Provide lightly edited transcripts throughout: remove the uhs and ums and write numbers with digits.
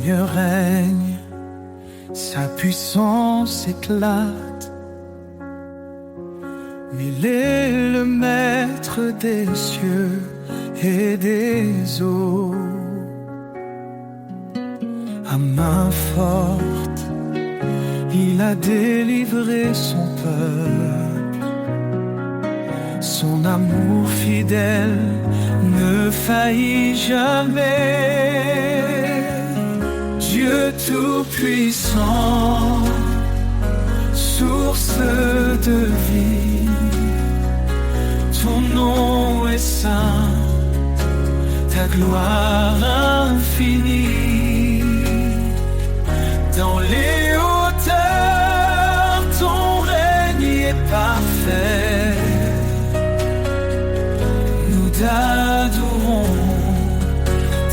règne, règne, sa puissance éclate. Il est le maître des cieux et des eaux. À main forte, il a délivré son peuple. Son amour fidèle ne faillit jamais. Dieu tout-puissant, source de vie, ton nom est saint, ta gloire infinie. Dans les hauteurs, ton règne est parfait. Nous t'adorons,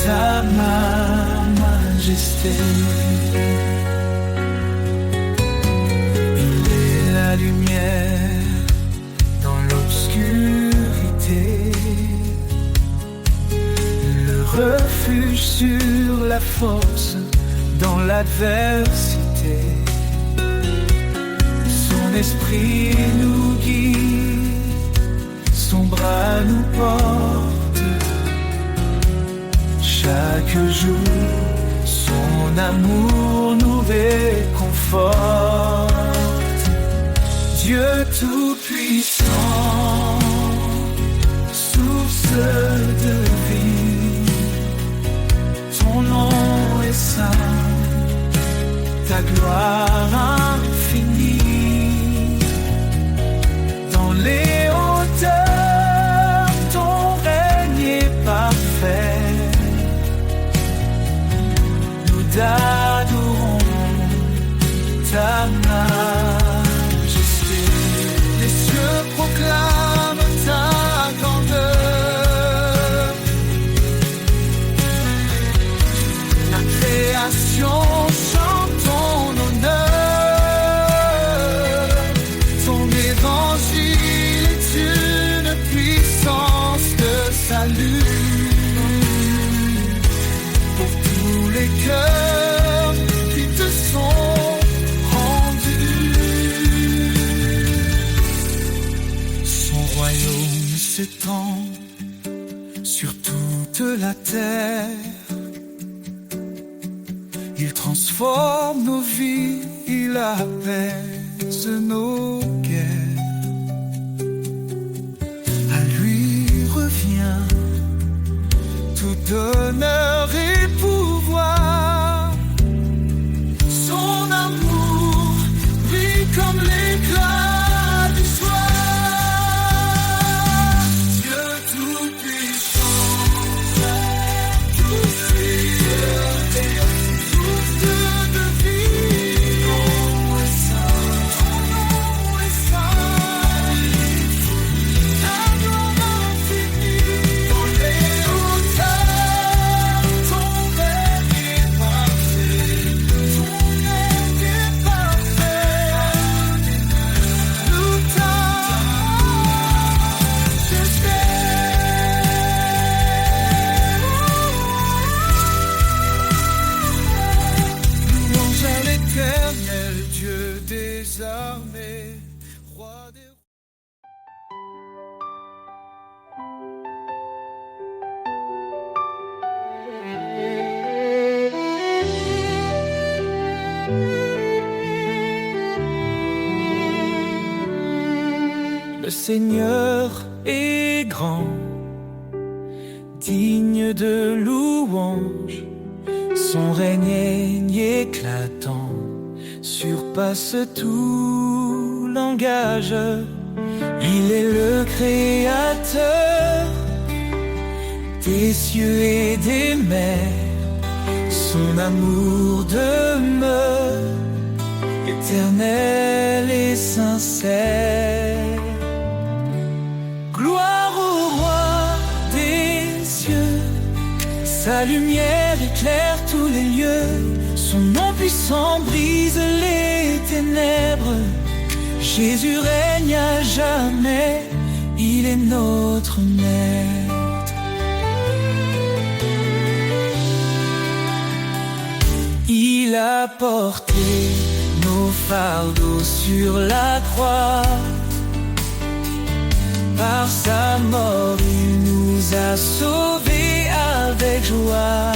ta majesté. Il est la lumière dans l'obscurité, le refuge sur la force dans l'adversité. Son esprit nous guide, son bras nous porte. Chaque jour, son amour nous réconforte. Dieu tout-puissant, source de vie, ton nom est saint, ta gloire infinie. Dans les hauteurs, ton règne est parfait. Nous t'adorons, ta majesté. Les cieux proclament ta grandeur. La création chante ton honneur. Ton évangile est une puissance de salut pour tous les cœurs qui te sont rendus. Son royaume s'étend sur toute la terre. Il transforme nos vies, il apaise nos guerres. À lui revient tout honneur et pouvoir. Son amour brille comme l'éclat du soir. Dieu tout-puissant, Le Seigneur est grand, digne de louange. Son règne éclatant surpasse tout langage. Il est le créateur des cieux et des mers. Son amour demeure éternel et sincère. Gloire au roi des cieux, sa lumière éclaire tous les lieux. Son nom puissant brise les ténèbres. Jésus règne à jamais, il est notre maître. Il a porté nos fardeaux sur la croix. Par sa mort, il nous a sauvés avec joie.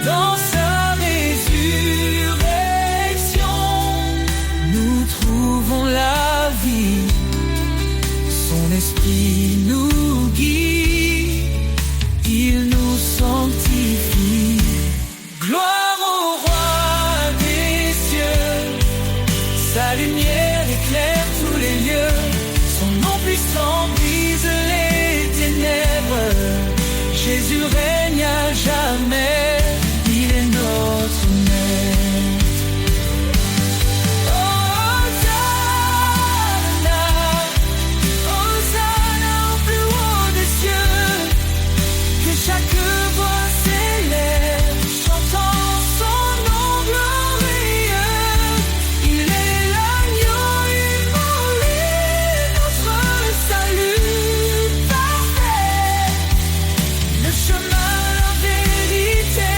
Dans sa résurrection, nous trouvons la vie. Son esprit nous guide, il nous sanctifie. Gloire au roi des cieux, sa lumière éclaire tous les lieux. Son nom puissant brise les ténèbres. Jésus règne à jamais, il est notre maître. Hosanna, Hosanna au plus haut des cieux. Que chaque voix s'élève, chantant son nom glorieux. Il est l'agneau immolé, notre salut parfait. Le chemin, la vérité,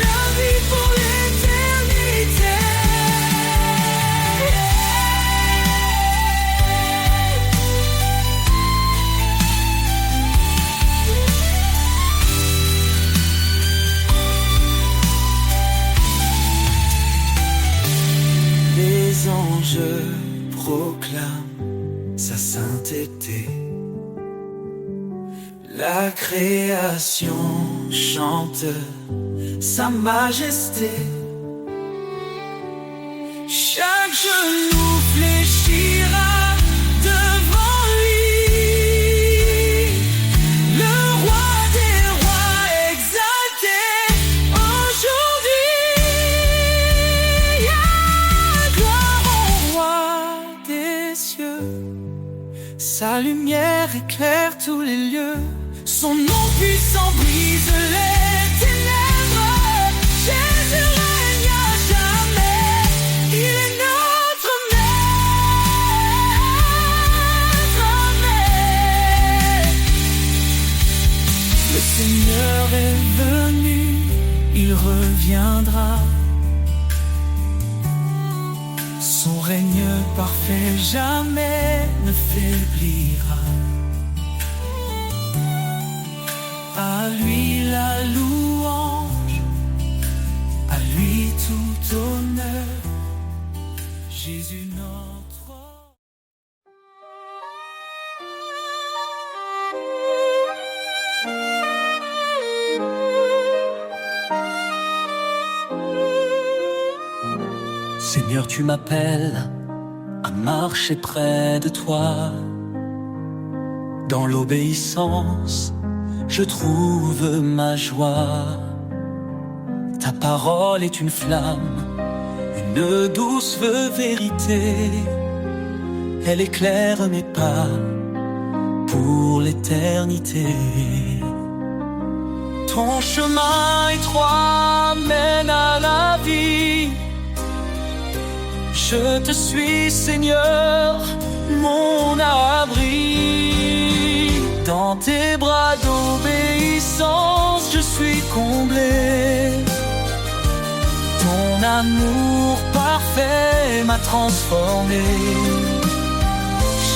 la vie pour l'éternité. Les anges proclament sa sainteté. La création chante sa majesté. Chaque genou fléchira devant lui. Le roi des rois exalté aujourd'hui. Gloire au roi des cieux, sa lumière éclaire tous les lieux. Son nom puissant brise les ténèbres. Jésus règne à jamais, il est notre maître. Le Seigneur est venu, il reviendra. Son règne parfait jamais ne faiblira. À lui la louange, à lui tout honneur. Jésus notre Seigneur, tu m'appelles à marcher près de toi. Dans l'obéissance, je trouve ma joie. Ta parole est une flamme, une douce vérité. Elle éclaire mes pas pour l'éternité. Ton chemin étroit mène à la vie. Je te suis, Seigneur, mon abri. Dans tes bras d'obéissance, je suis comblé. Ton amour parfait m'a transformé.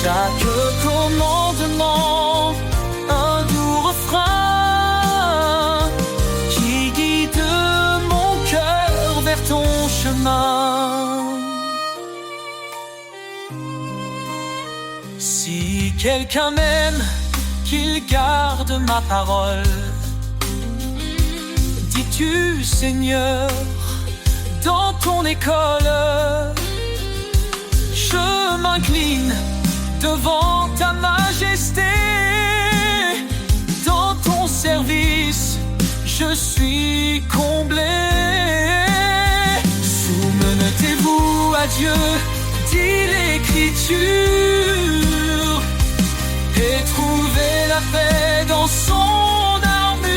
Chaque commandement, un doux refrain qui guide mon cœur vers ton chemin. Si quelqu'un m'aime, qu'il garde ma parole. Dis-tu, Seigneur, dans ton école, je m'incline devant ta majesté. Dans ton service, je suis comblé. Soumettez-vous à Dieu, dit l'Écriture, et trouvez la paix dans son armure.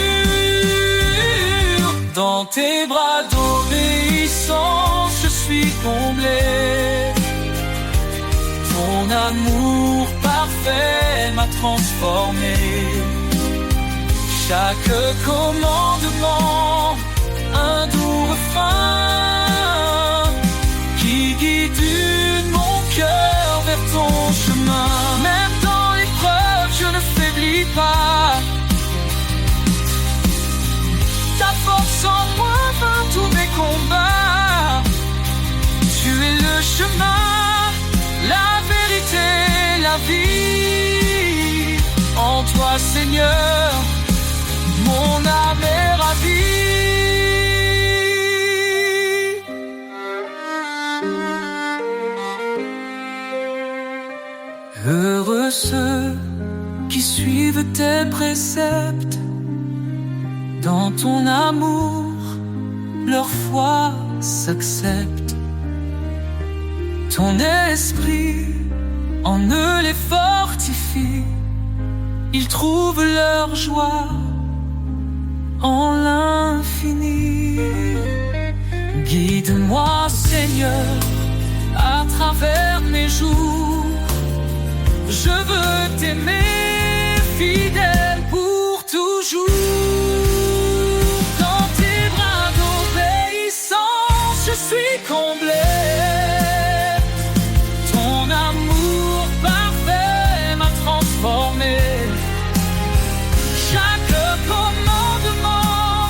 Dans tes bras d'obéissance, je suis comblé. Ton amour parfait m'a transformé. Chaque commandement, un doux refrain qui guide mon cœur vers ton chemin. Même dans l'épreuve, je ne faiblis pas. Ta force en moi vainc tous mes combats. Tu es le chemin, la vérité, la vie. En toi, Seigneur, mon âme est ravie. Heureux ceux qui suivent tes préceptes. Dans ton amour, leur foi s'accepte. Ton esprit en eux les fortifie. Ils trouvent leur joie en l'infini. Guide-moi, Seigneur, à travers mes jours. Je veux t'aimer, fidèle pour toujours. Dans tes bras d'obéissance, je suis comblé. Ton amour parfait m'a transformé. Chaque commandement,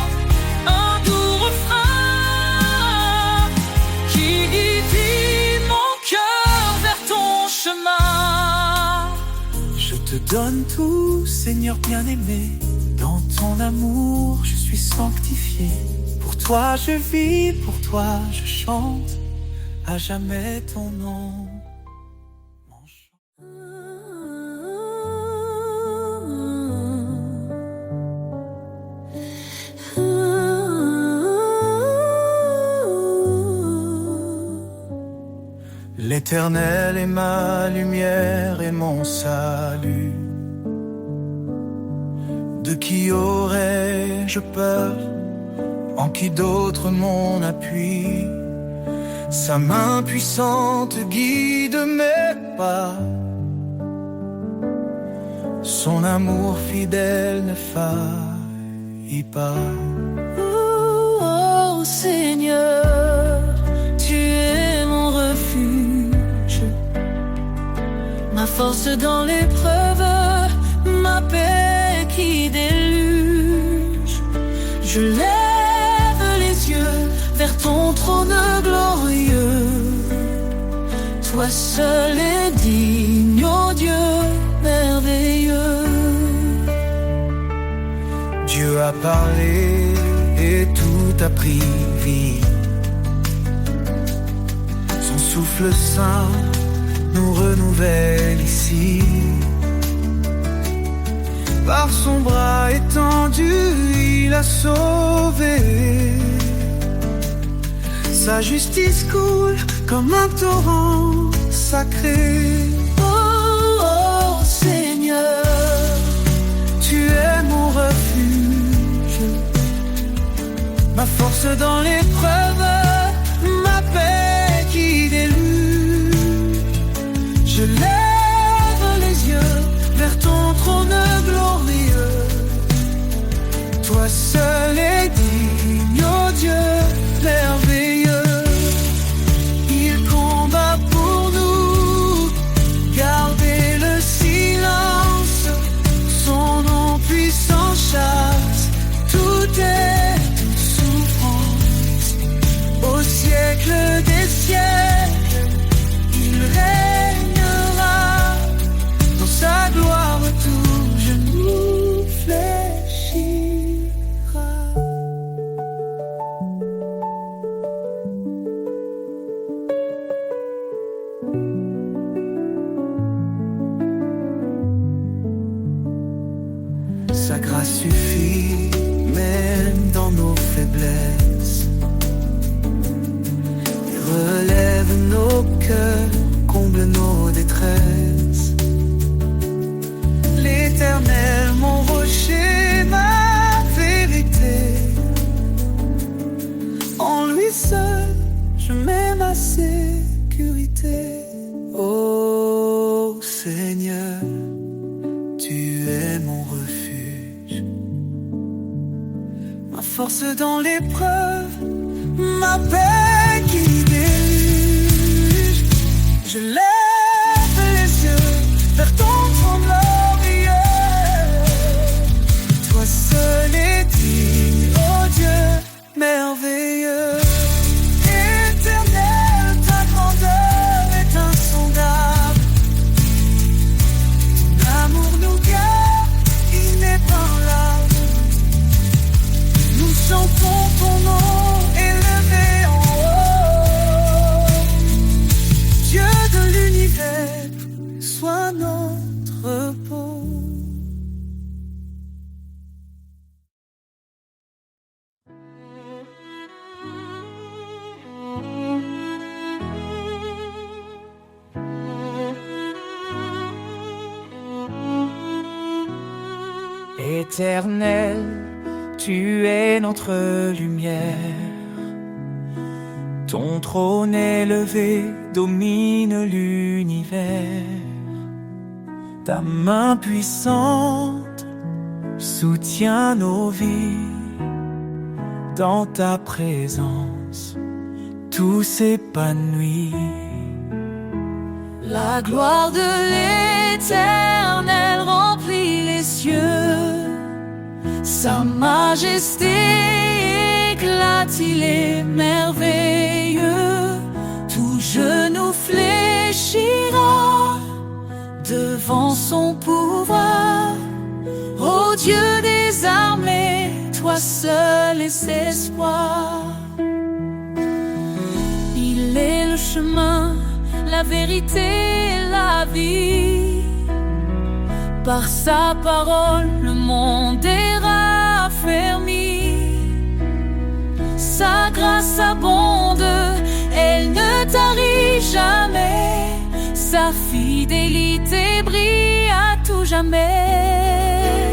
un doux refrain qui guide mon cœur vers ton chemin. Je te donne tout, Seigneur bien-aimé. Dans ton amour, je suis sanctifié. Pour toi je vis, pour toi je chante. À jamais ton nom. L'Éternel est ma lumière et mon salut. De qui aurais-je peur? En qui d'autre mon appui? Sa main puissante guide mes pas. Son amour fidèle ne faillit pas. Oh Seigneur, tu es mon refuge, ma force dans l'épreuve, ma paix qui déluge. Je lève les yeux vers ton trône glorieux. Toi seul est digne, ô Dieu merveilleux. Dieu a parlé et tout a pris vie. Son souffle saint nous renouvelle ici. Par son bras étendu, il a sauvé. Sa justice coule comme un torrent sacré. Oh, oh Seigneur, tu es mon refuge, ma force dans l'épreuve, ma paix qui déluge. Je lève les yeux vers ton trône glorieux. Toi seul est digne, ô Dieu merveilleux. Il combat pour nous, gardez le silence. Son nom puissant chasse toute souffrance. Au siècle des siècles, il régnera. Dans sa gloire tout genou fléchira. Sa grâce suffit même dans nos faiblesses. Il relève nos cœurs, comble nos détresses. L'Éternel, mon rocher, ma vérité. En lui seul, je mets ma sécurité. Ô Seigneur, tu es mon refuge, ma force dans l'épreuve, ma paix qui déluge. Je lève les yeux vers ton trône glorieux. Toi seul es digne, oh Dieu merveilleux. Éternel, ta grandeur est insondable. Ton amour nous garde inébranlable. Nous chantons ton nom élevé en haut. Dieu de l'univers, sois notre repos. Éternel, tu es notre lumière. Ton trône élevé domine l'univers. Ta main puissante soutient nos vies. Dans ta présence, tout s'épanouit. La gloire de l'Éternel remplit les cieux. Sa majesté éclate, il est merveilleux. Tout genou fléchira devant son pouvoir. Ô Dieu des armées, toi seul est espoir. Il est le chemin, la vérité et la vie. Par sa parole, le monde est raffermi. Sa grâce abonde, elle ne tarit jamais. Sa fidélité brille à tout jamais.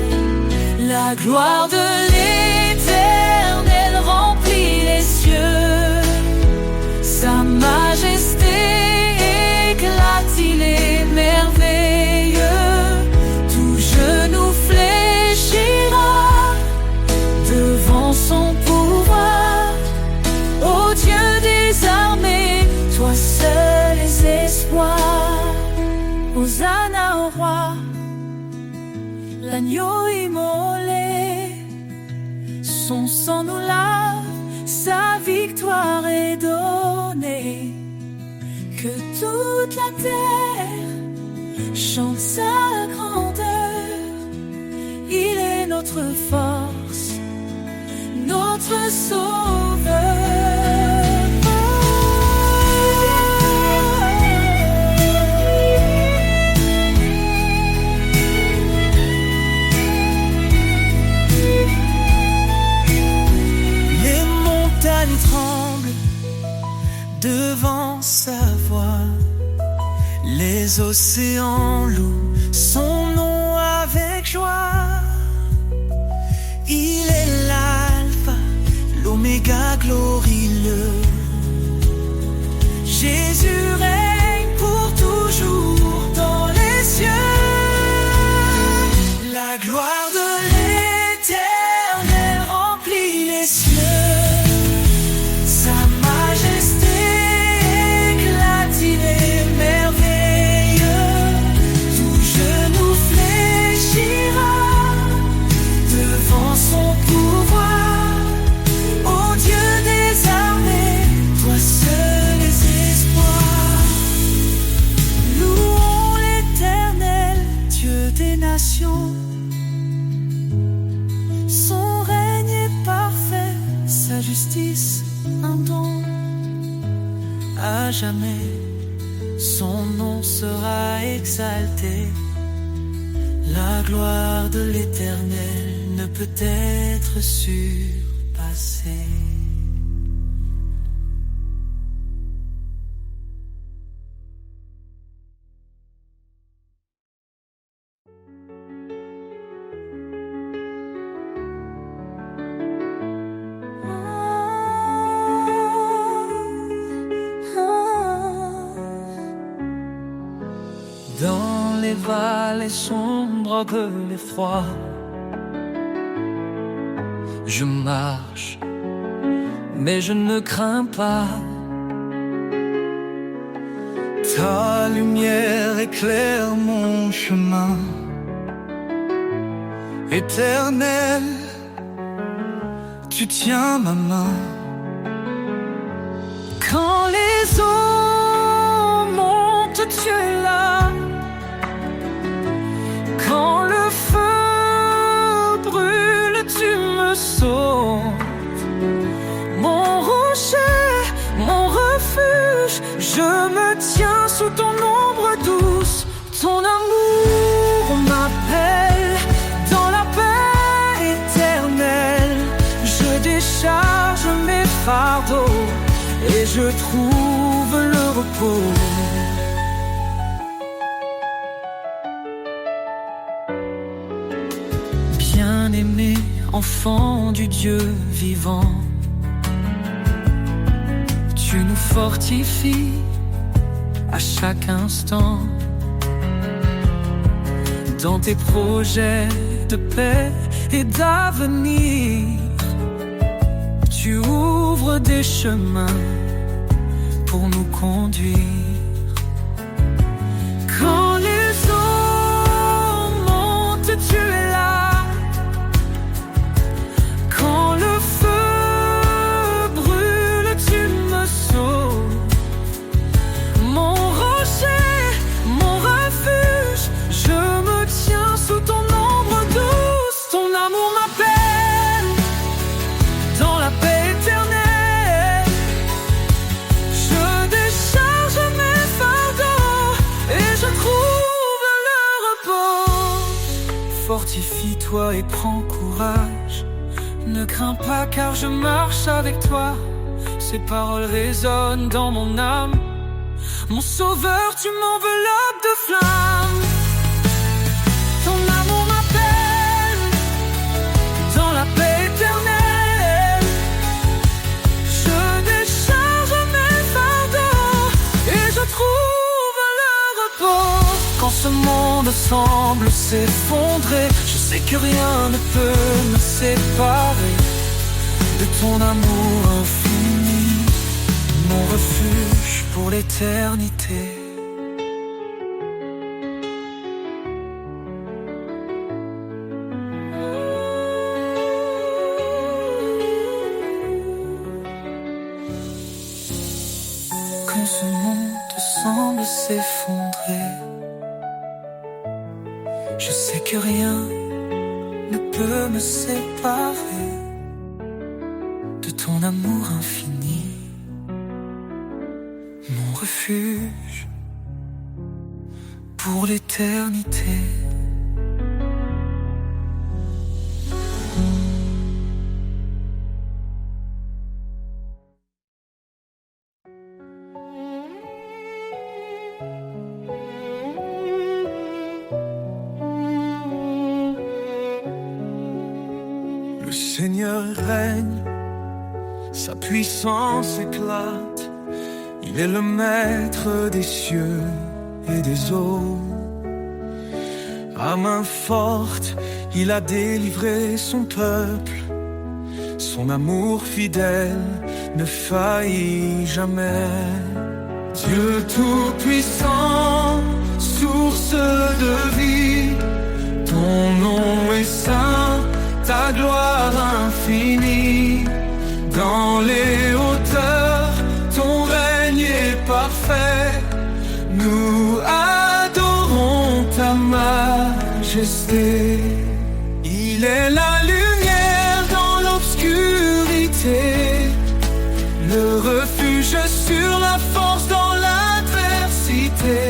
La gloire de l'Éternel remplit les cieux. Sa majesté éclate, il est merveilleux. Tout genou fléchira devant son pouvoir. Ô Dieu des armées, toi seul es espoir. Hosanna au roi, l'agneau immolé. Son sang nous lave, sa victoire est donnée. Que toute la terre chante sa grandeur. Il est notre force, notre sauveur. Les montagnes tremblent devant sa voix. Les océans louent son nom avec joie. Il est l'alpha, l'oméga glorieux. Jésus règne pour toujours dans les cieux. La gloire de l'Éternel remplit les cieux. Sa majesté éclate, il est merveilleux. Tout genou fléchira devant son pouvoir. Ô Dieu des armées, toi seul es espoir. Louons l'Éternel, Dieu des nations. Son règne est parfait, sa justice un don. À jamais, son nom sera exalté. La gloire de l'Éternel ne peut être surpassée. Dans les vallées sombres que l'effroi, je marche mais je ne crains pas. Ta lumière éclaire mon chemin. Éternel, tu tiens ma main. Quand les eaux montent, tu es là. Quand le feu brûle, tu me sauves. Mon rocher, mon refuge, je me tiens sous ton ombre douce. Ton amour m'appelle dans la paix éternelle. Je décharge mes fardeaux et je trouve le repos. Bien-aimé, enfant du Dieu vivant, tu nous fortifies à chaque instant. Dans tes projets de paix et d'avenir, tu ouvres des chemins pour nous conduire. Quand les eaux montent, tu es là. Quand le feu brûle, tu me sauves. Mon rocher, mon refuge, je me tiens sous ton ombre douce. Ton amour m'appelle dans la paix éternelle. Je décharge mes fardeaux et je trouve le repos. Fortifie-toi et prends courage. Ne crains pas car je marche avec toi. Ces paroles résonnent dans mon âme. Mon sauveur, tu m'enveloppes de flammes. Ton amour m'appelle dans la paix éternelle. Je décharge mes fardeaux et je trouve le repos. Quand ce monde semble s'effondrer, je sais que rien ne peut me séparer de ton amour infini, mon refuge pour l'éternité. Quand ce monde semble s'effondrer, je sais que rien ne peut me séparer de ton amour infini, mon refuge pour l'éternité. Le Seigneur règne, sa puissance éclate. Il est le maître des cieux et des eaux. À main forte, il a délivré son peuple. Son amour fidèle ne faillit jamais. Dieu tout-puissant, source de vie, ton nom est saint, ta gloire infinie. Dans les hauteurs, ton règne est parfait. Nous adorons ta majesté. Il est la lumière dans l'obscurité, le refuge sur la force dans l'adversité.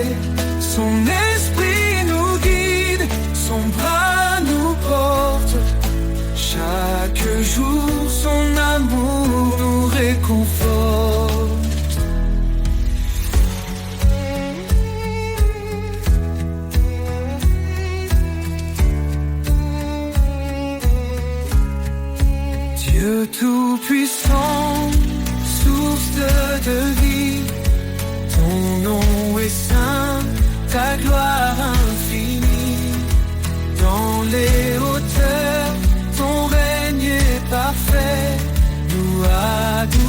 Son esprit nous guide, son bras nous porte. Chaque jour, son amour nous réconforte. Dieu tout-puissant, source de vie, ton nom est saint, ta gloire infinie. Dans les hauteurs, ton règne est parfait. Nous adorons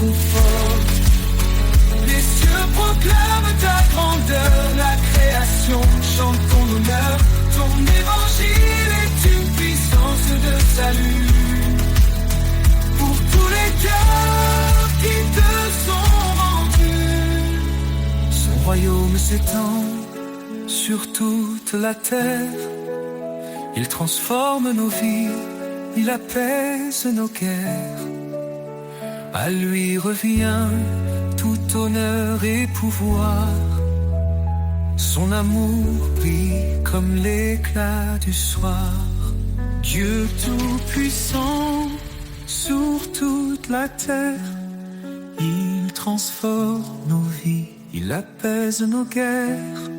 trop fort. Les cieux proclament ta grandeur, la création chante ton honneur. Ton évangile est une puissance de salut pour tous les cœurs qui te sont rendus. Son royaume s'étend sur toute la terre. Il transforme nos vies, il apaise nos guerres. À lui revient tout honneur et pouvoir. Son amour brille comme l'éclat du soir. Dieu tout-puissant sur toute la terre. Il transforme nos vies, il apaise nos guerres.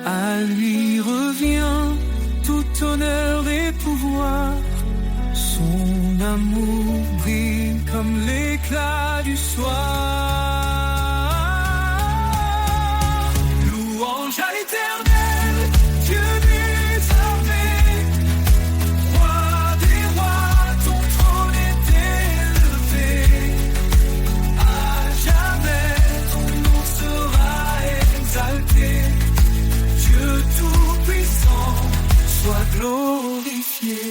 À lui revient tout honneur et pouvoir. Son amour brille comme l'éclat du soir. Louange à l'Éternel, Dieu des armées. Roi des rois, ton trône est élevé. À jamais, ton nom sera exalté. Dieu tout-puissant, sois glorifié.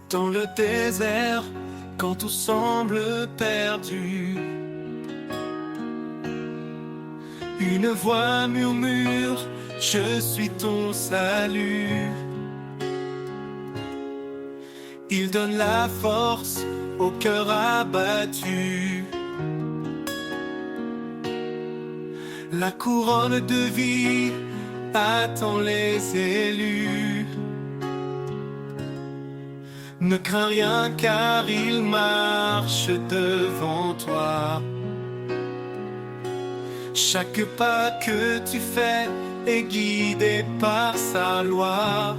Dans le désert, quand tout semble perdu, une voix murmure, je suis ton salut. Il donne la force au cœur abattu. La couronne de vie attend les élus. Ne crains rien car il marche devant toi. Chaque pas que tu fais est guidé par sa loi.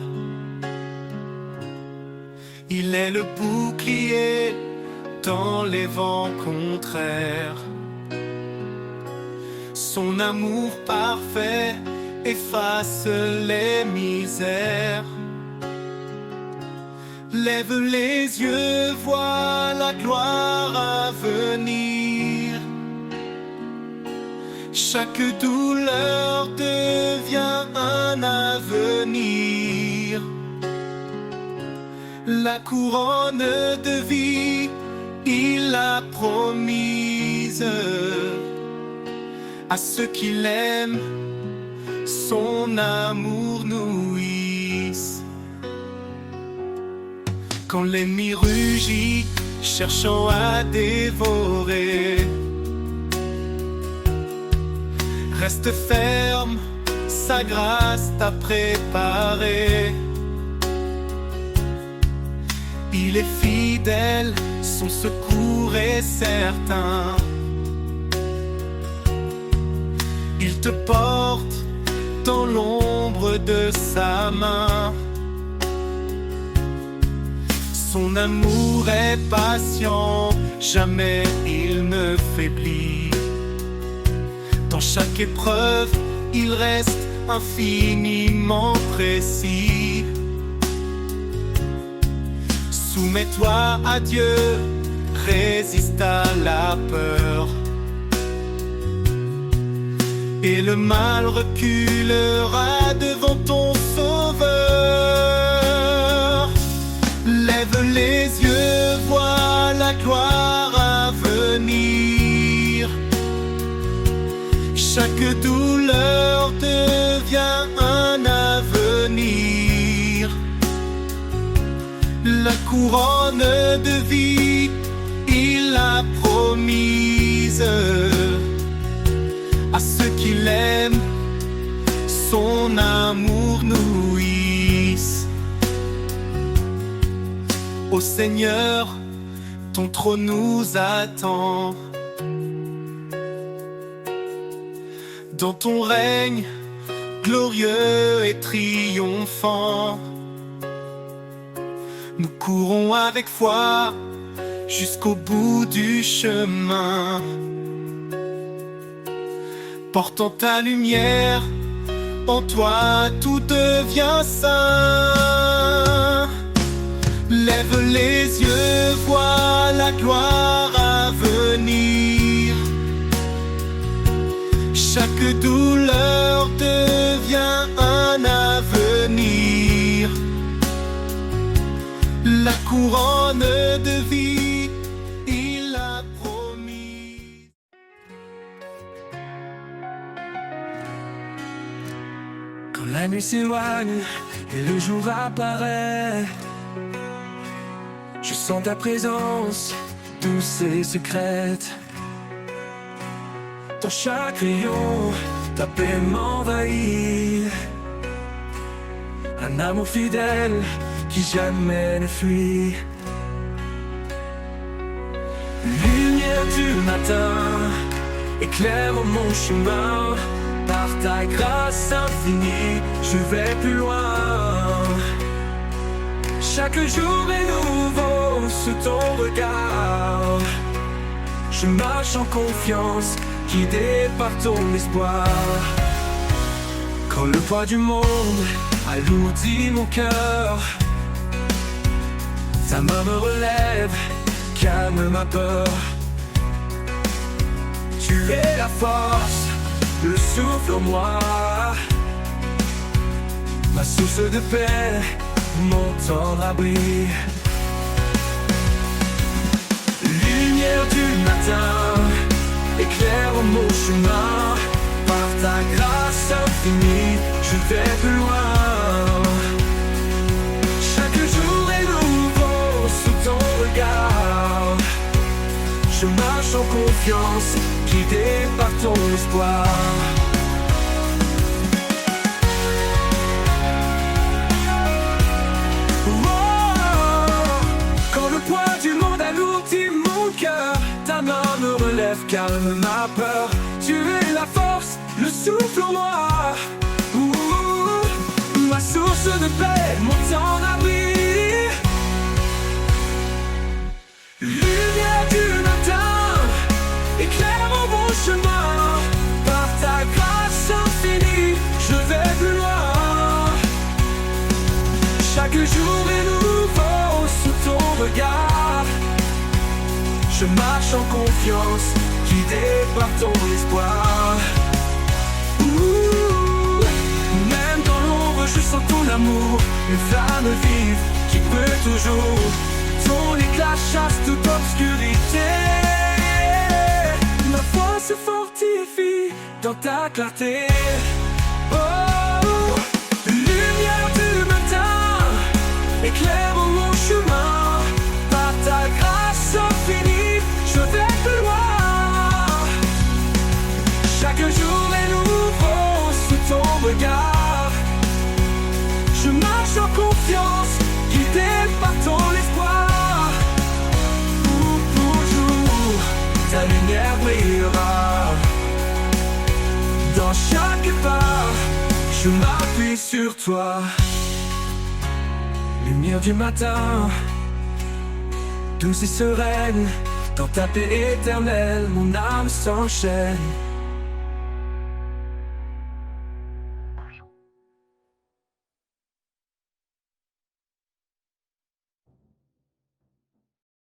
Il est le bouclier dans les vents contraires. Son amour parfait efface les misères. Lève les yeux, vois la gloire à venir. Chaque douleur devient un avenir. La couronne de vie, il l'a promise à ceux qui l'aiment, son amour nourrisse. Quand l'ennemi rugit, cherchant à dévorer, reste ferme, sa grâce t'a préparé. Il est fidèle, son secours est certain. Il te porte dans l'ombre de sa main. Son amour est patient, jamais il ne faiblit. Dans chaque épreuve, il reste infiniment précis. Soumets-toi à Dieu, résiste à la peur. Et le mal reculera devant ton sauveur. Lève les yeux, vois la gloire à venir. Chaque douleur devient un avenir. La couronne de vie, il l'a promise à ceux qui l'aiment, son amour nourrisse. Ô Seigneur, ton trône nous attend. Dans ton règne, glorieux et triomphant. Nous courons avec foi jusqu'au bout du chemin, portant ta lumière, en toi tout devient saint. Lève les yeux, vois la gloire à venir. Chaque douleur devient un avenir. La couronne de vie, il l'a promis. Quand la nuit s'éloigne et le jour apparaît, je sens ta présence douce et secrète. Dans chaque rayon, ta paix m'envahit. Un amour fidèle qui jamais ne fuit. Lumière du matin, éclaire mon chemin. Par ta grâce infinie, je vais plus loin. Chaque jour est nouveau sous ton regard. Je marche en confiance, guidé par ton espoir. Quand le poids du monde alourdit mon cœur, ta main me relève, calme ma peur. Tu es la force, le souffle en moi, ma source de paix, mon tendre abri. Lumière du matin, éclaire mon chemin. Par ta grâce infinie, je vais plus loin. Chaque jour est nouveau sous ton regard. Je marche en confiance, guidé par ton espoir. Quand le poids du monde alourdit mon cœur, ta main me relève, calme ma peur. Tu es la force, le souffle en moi. Ma source de paix, mon temps d'abri. Lumière du matin, éclaire mon chemin. Par ta grâce infinie, je vais plus loin. Chaque jour est nouveau sous ton regard. Je marche en confiance, guidé par ton espoir. Même dans l'ombre, je sens ton amour, une flamme vive qui brûle toujours. Ton éclat chasse toute obscurité. Ma foi se fortifie dans ta clarté. Oh, lumière du matin, éclaire mon chemin. Par ta grâce infinie, je vais plus loin. Chaque jour est nouveau sous ton regard. Je marche en confiance, guidé par ton espoir. Pour toujours, ta lumière brillera. Dans chaque pas, je m'appuie sur toi. Lumière du matin, douce et sereine, dans ta paix éternelle, mon âme s'enchaîne.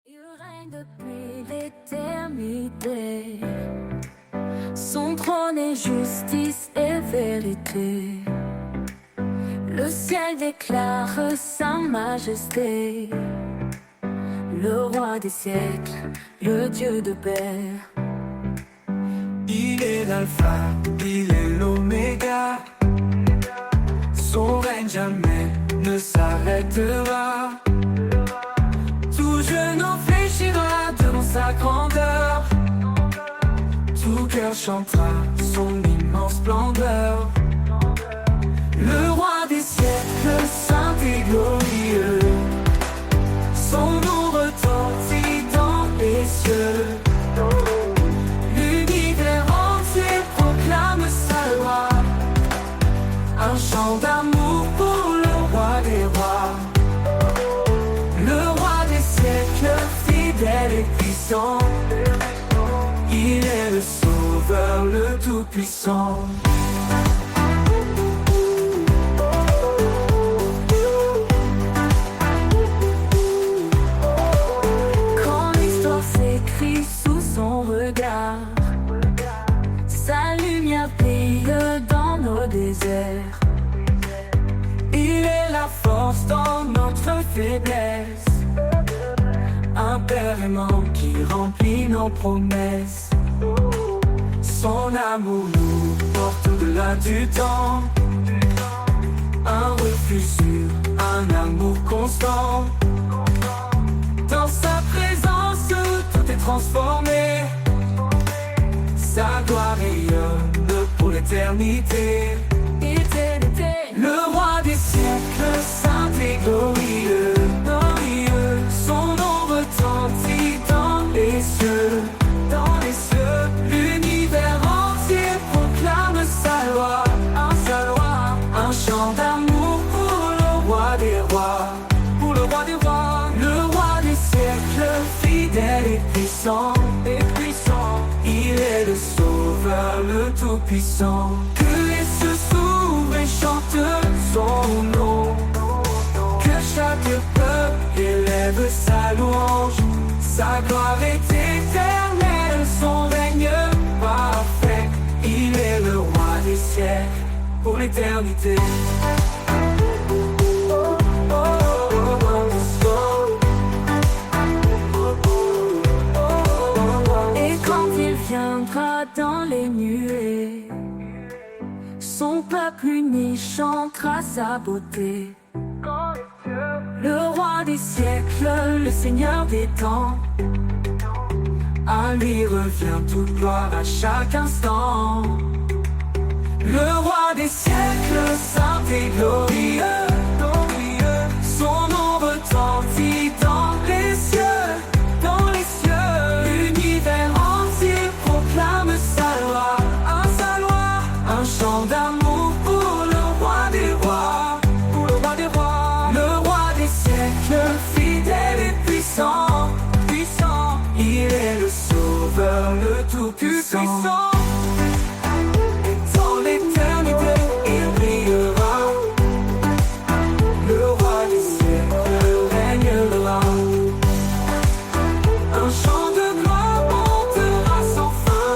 Il règne depuis l'éternité. Son trône est justice et vérité. Le ciel déclare sa majesté. Le roi des siècles, le Dieu de paix. Il est l'alpha, il est l'oméga. Son règne jamais ne s'arrêtera. Tout genou fléchira devant sa grandeur. Tout cœur chantera son immense splendeur. Le roi des siècles, saint et glorieux. Son nom retentit dans les cieux. L'univers entier proclame sa loi. le Tout-Puissant. Quand l'histoire s'écrit sous son regard, sa lumière brille dans nos déserts. Il est la force dans notre faiblesse, un père aimant qui remplit nos promesses. Son amour nous porte au-delà du temps, un refuge sûr, un amour constant. Dans sa présence tout est transformé, sa gloire rayonne pour l'éternité. Le roi des siècles, saint et glorieux, glorieux. Son nom retentit dans les cieux, dans les cieux. L'univers entier proclame sa loi, un chant d'amour pour le roi des rois, pour le roi des rois. Le roi des siècles, fidèle et puissant, il est le sauveur, le Tout-Puissant. Que les cieux s'ouvrent et chantent son nom, que chaque peuple élève sa louange. Sa gloire est éternelle, son règne parfait. Il est le roi des siècles pour l'éternité. Et quand il viendra dans les nuées, son peuple uni chantera sa beauté. Le roi des siècles, le Seigneur des temps, à lui revient toute gloire à chaque instant. Le roi des siècles, saint et glorieux, glorieux. Son nom retentit dans les cieux, dans les cieux. L'univers entier proclame sa loi, un chant d'amour pour le roi des rois, pour le roi des rois. Le roi des siècles, fidèle et puissant, il est le sauveur, le Tout-Puissant. Dans l'éternité, il brillera. Le roi des siècles régnera. Un chant de gloire montera sans fin,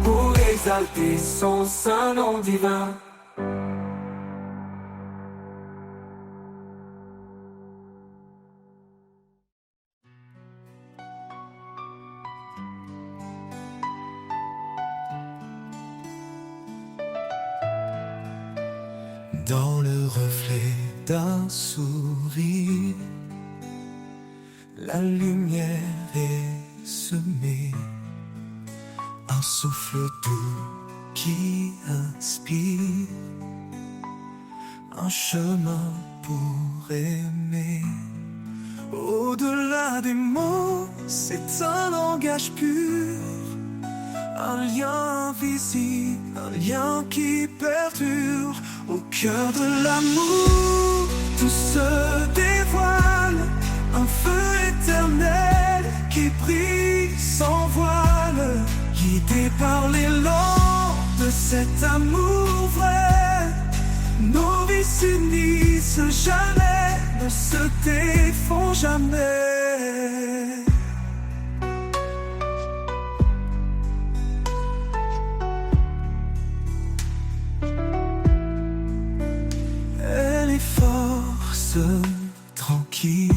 pour exalter son saint nom divin. Dans le reflet d'un sourire, la lumière est semée, un souffle doux qui inspire, un chemin pour aimer. Au-delà des mots, c'est un langage pur, un lien invisible, un lien qui perdure. Au cœur de l'amour, tout se dévoile, un feu éternel qui brille sans voile, guidé par l'élan de cet amour vrai. Nos vies s'unissent jamais, ne se défont jamais. Force tranquille,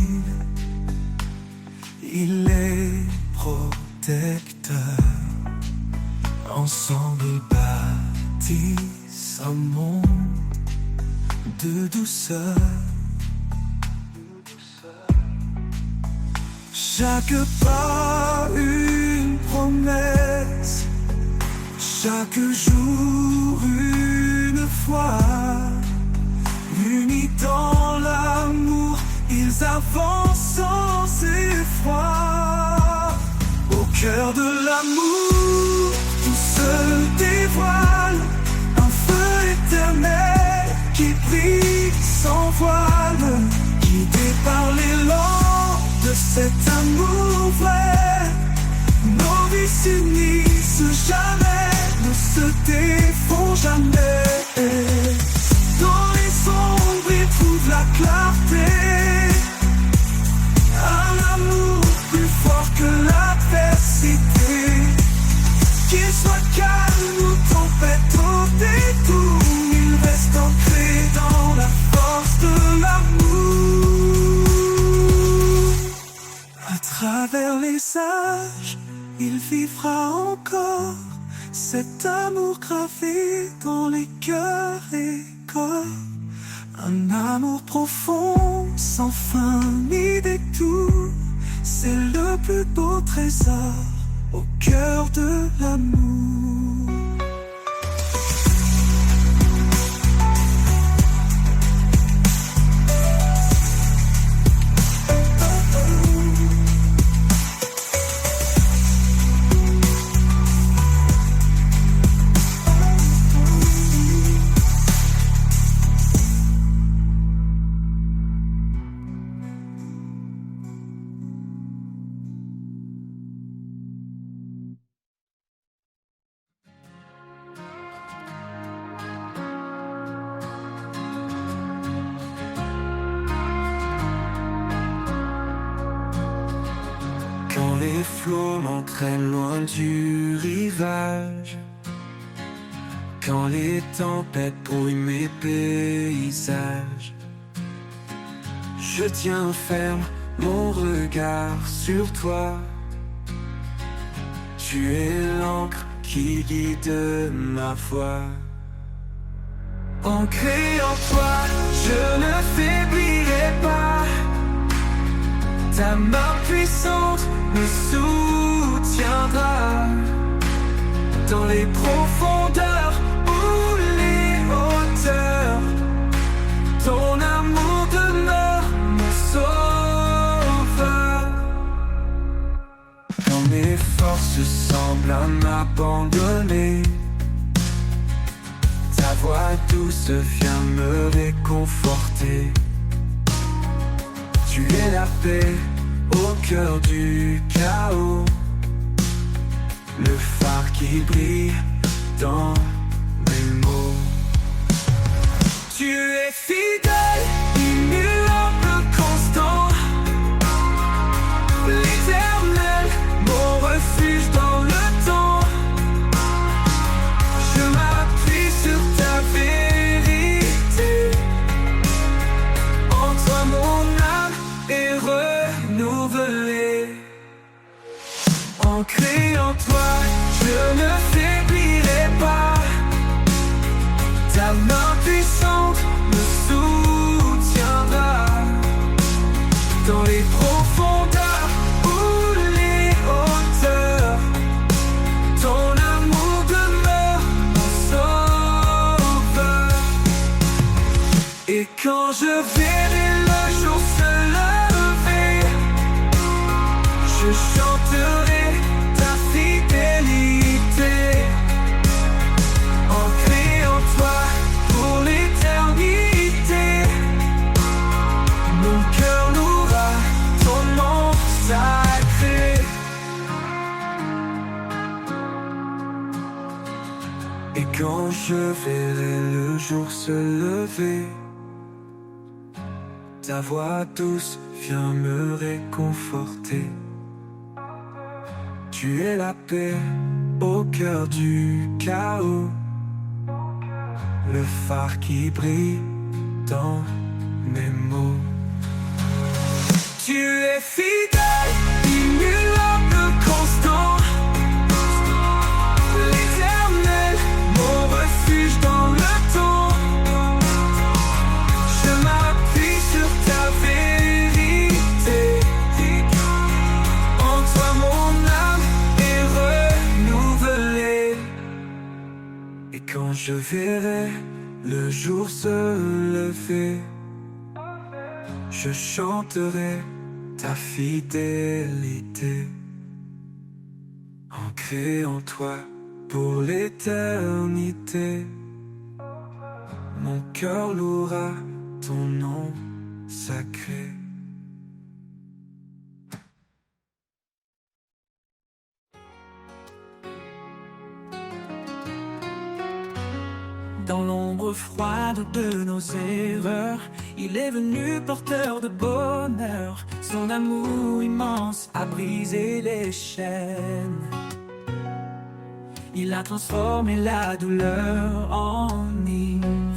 il est protecteur. Ensemble ils bâtissent un monde de douceur. Chaque pas une promesse, chaque jour une foi. Unis dans l'amour, ils avancent sans effroi. Au cœur de l'amour, tout se dévoile, un feu éternel qui brille sans voile, guidé par l'élan de cet amour vrai. Nos vies s'unissent brisent jamais, ne se défont jamais. Dans les ombres, ils trouvent la clarté. Un amour plus fort que l'adversité. Qu'il soit calme ou tempête au détour, il reste ancré dans la force de l'amour. À travers les âges, il vivra encore cet amour gravé dans les cœurs et corps. Un amour profond, sans fin ni détour. C'est le plus beau trésor au cœur de l'amour. Quand les flots m'entraînent loin du rivage, quand les tempêtes brouillent mes paysages, je tiens ferme mon regard sur toi. Tu es l'encre qui guide ma voie. Ancré en toi, je ne faiblirai pas. Ta main puissante me soutiendra dans les profondeurs ou les hauteurs. Ton amour demeure mon sauveur. Quand mes forces semblent m'abandonner, ta voix douce vient me réconforter. Tu es la paix au cœur du chaos, le phare qui brille dans mes mots. Tu es fidèle, immuable, constant, l'éternel, mon refuge dans le temps. Je m'appuie sur ta vérité, en toi mon âme est renouvelée. Ancré en toi, je ne faiblirai pas. Ta main puissante me soutiendra dans les profondeurs ou les hauteurs. Ton amour demeure mon sauveur. Et quand je verrai le jour se lever, je chanterai ta fidélité. Ancré en toi pour l'éternité, mon cœur louera ton nom sacré. Et quand je verrai le jour se lever, ta voix douce vient me réconforter. Tu es la paix au cœur du chaos, le phare qui brille dans mes mots. Tu es fidèle, immuable, constant, l'éternel, mon refuge dans le temps. Je m'appuie sur ta vérité, en toi mon âme est renouvelée. Et quand je verrai le jour se lever, je chanterai ta fidélité. Ancré en toi pour l'éternité, mon cœur louera ton nom sacré. Dans l'ombre froide de nos erreurs, il est venu porteur de bonheur. Son amour immense a brisé les chaînes. Il a transformé la douleur en hymne.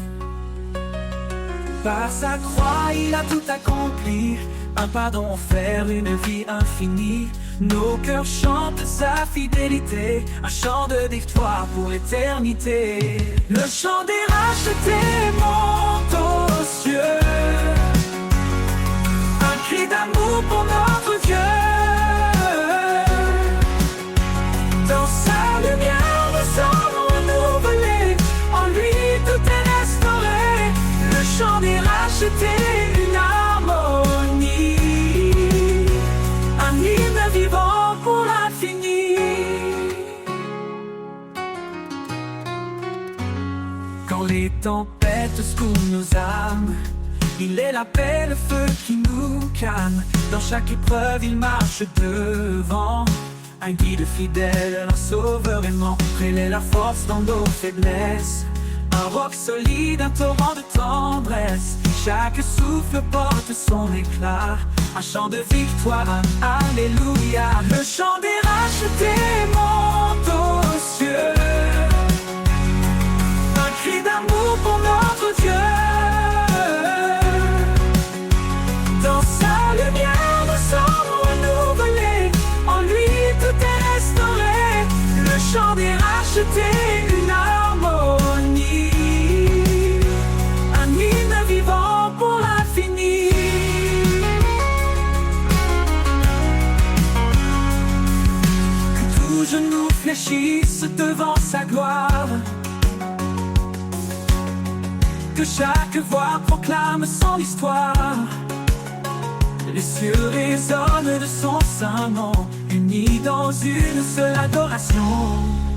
Par sa croix, il a tout accompli. Un pardon offert, une vie infinie. Nos cœurs chantent sa fidélité. Un chant de victoire pour l'éternité. Le chant des rachetés monte aux cieux. Un cri d'amour pour notre Dieu. Dans sa lumière, nous sommes renouvelés. En lui, tout est restauré. Le chant des rachetés, une harmonie. Un hymne vivant pour l'infini. Quand les tempêtes secouent nos âmes, il est la paix, le feu qui nous calme. Dans chaque épreuve, il marche devant. Un guide fidèle, un sauveur aimant. Il est la force dans nos faiblesses. Un roc solide, un torrent de tendresse. Chaque souffle porte son éclat. Un chant de victoire, alléluia. Le chant des rachetés monte aux cieux. Un cri d'amour pour notre Dieu. Dans sa lumière, nous sommes renouvelés. En lui, tout est restauré. Le chant des rachetés, une harmonie. Un hymne vivant pour l'infini. Que tout genou fléchisse devant sa gloire. Que chaque voix proclame son histoire. Les cieux résonnent de son saint nom, unis dans une seule adoration.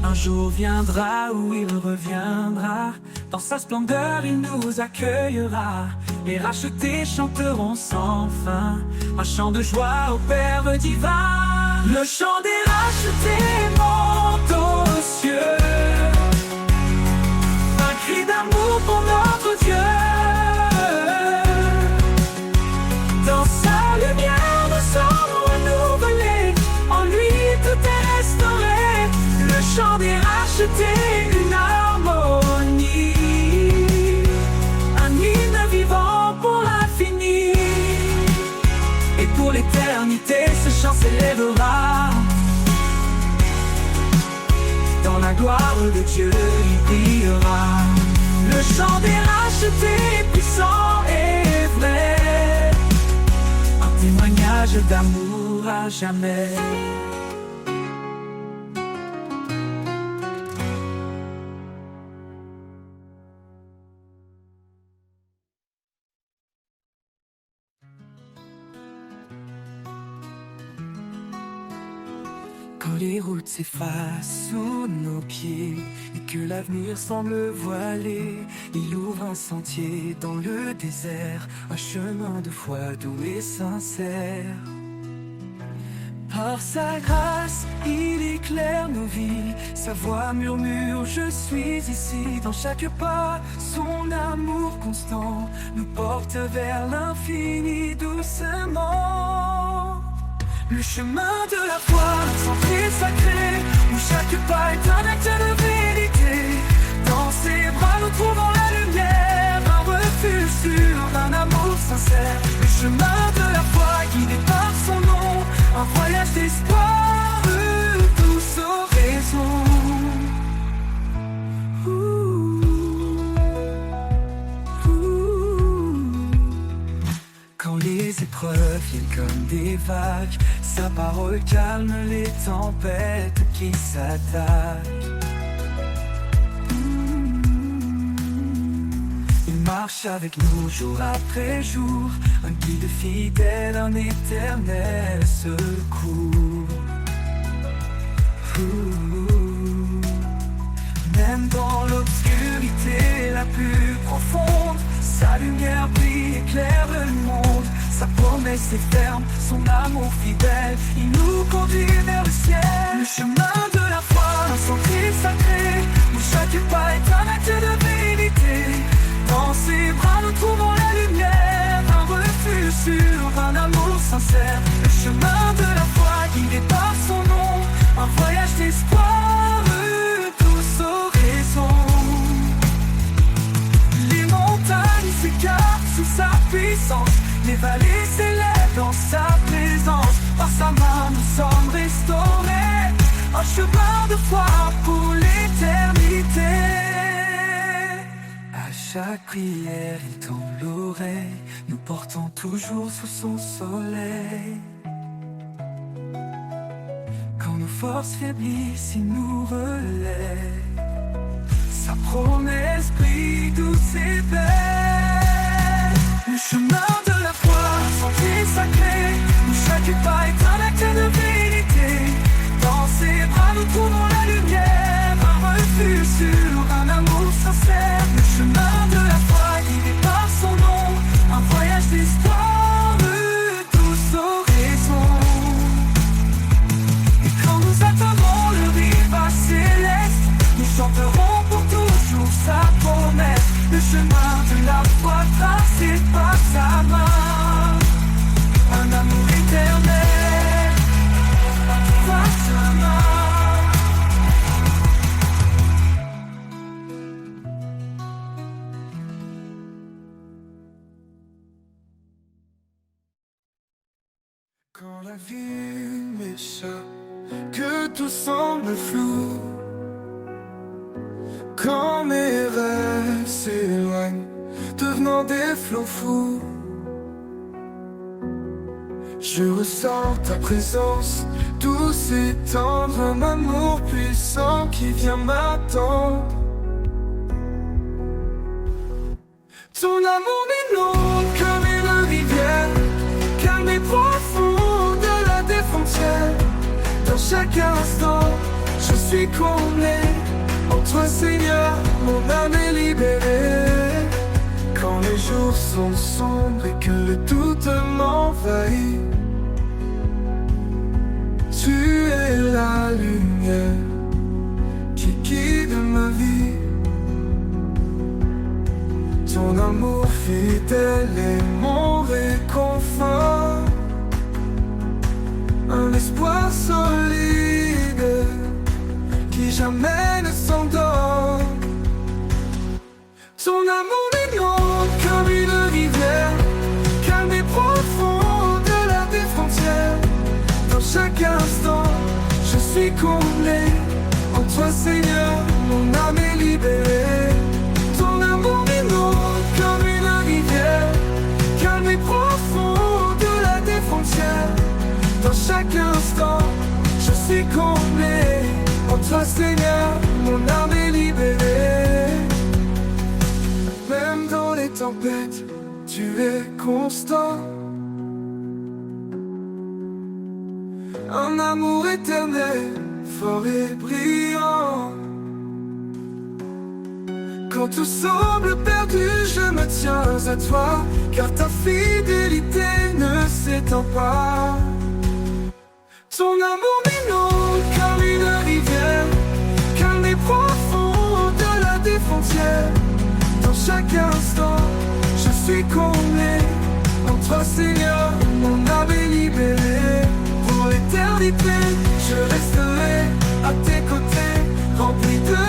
Un jour viendra où il reviendra. Dans sa splendeur il nous accueillera. Les rachetés chanteront sans fin un chant de joie au Père divin. Le chant des rachetés monte aux cieux. Un cri d'amour pour notre Dieu. Dans sa lumière, nous sommes renouvelés. En lui, tout est restauré. Le chant des rachetés, une harmonie. Un hymne vivant pour l'infini. Et pour l'éternité, ce chant s'élèvera. Dans la gloire de Dieu, il brillera. Le chant des rachetés, puissant et vrai. Un témoignage d'amour à jamais. Quand les routes s'effacent sous nos pieds et que l'avenir semble voilé, il ouvre un sentier dans le désert, un chemin de foi doux et sincère. Par sa grâce, il éclaire nos vies, sa voix murmure, je suis ici. Dans chaque pas, son amour constant nous porte vers l'infini doucement. Le chemin de la foi, sentier sacré, où chaque pas est un acte de vérité. Dans ses bras nous trouvons la lumière, un refuge sûr, un amour sincère. Le chemin de la foi guidé par son nom, un voyage d'espoir, douce oraison. Quand les épreuves viennent comme des vagues, sa parole calme les tempêtes qui s'attaquent. Il marche avec nous jour après jour, un guide fidèle, un éternel secours. Même dans l'obscurité la plus profonde, sa lumière brille, éclaire le monde. Sa promesse est ferme, son amour fidèle, il nous conduit vers le ciel. Le chemin de la foi, un sentier sacré, où chaque pas est un acte de vérité. sincère. Le chemin de la foi guidé par son nom, un voyage d'espoir, tous horizons. Les montagnes s'écartent sous sa puissance, les vallées s'élèvent dans sa présence. Par sa main nous sommes restaurés, un chemin de foi pour l'éternité. À chaque prière il tend l'oreille, nous portons toujours sous son soleil. Quand nos forces faiblissent, il nous relaie. Sa promesse brille douce et belle. Le chemin de la foi, sentier sacré, où chaque pas est un acte de vérité. Dans ses bras nous trouvons la lumière, un refuge sûr, un amour sincère. Le chemin de la foi guidé par son nom, un voyage d'espoir, tous horizons. Et quand nous atteindrons le rivage céleste, nous chanterons pour toujours sa promesse. Le chemin de la foi tracé par sa main, un amour éternel par sa main. Quand la vie m'échappe, que tout semble flou, quand mes rêves s'éloignent, devenant des flots fous, je ressens ta présence, douce et tendre, un amour puissant qui vient m'attendre. Ton amour m'inonde comme une rivière, calme et profond au-delà des frontières. Dans chaque instant, je suis comblé. En toi Seigneur, mon âme est libérée. Quand les jours sont sombres et que le doute m'envahit, tu es la lumière qui guide ma vie. Ton amour fidèle est mon réconfort, un espoir solide qui jamais ne s'endort. Ton amour m'inonde comme une rivière, calme et profond au-delà des frontières. Dans chaque instant, je suis comblé. En toi Seigneur, mon âme est libérée. Ton amour m'inonde comme une rivière, calme et profond au-delà des frontières. Dans chaque instant, je suis comblé. En toi Seigneur, mon âme est libérée. Même dans les tempêtes, tu es constant, un amour éternel, fort et brillant. Quand tout semble perdu, je me tiens à toi, car ta fidélité ne s'étend pas. Ton amour m'inonde comme une rivière, calme et profond au-delà des frontières. Dans chaque instant, je suis comblé. En toi Seigneur, mon âme est libérée. Pour l'éternité, je resterai à tes côtés, rempli de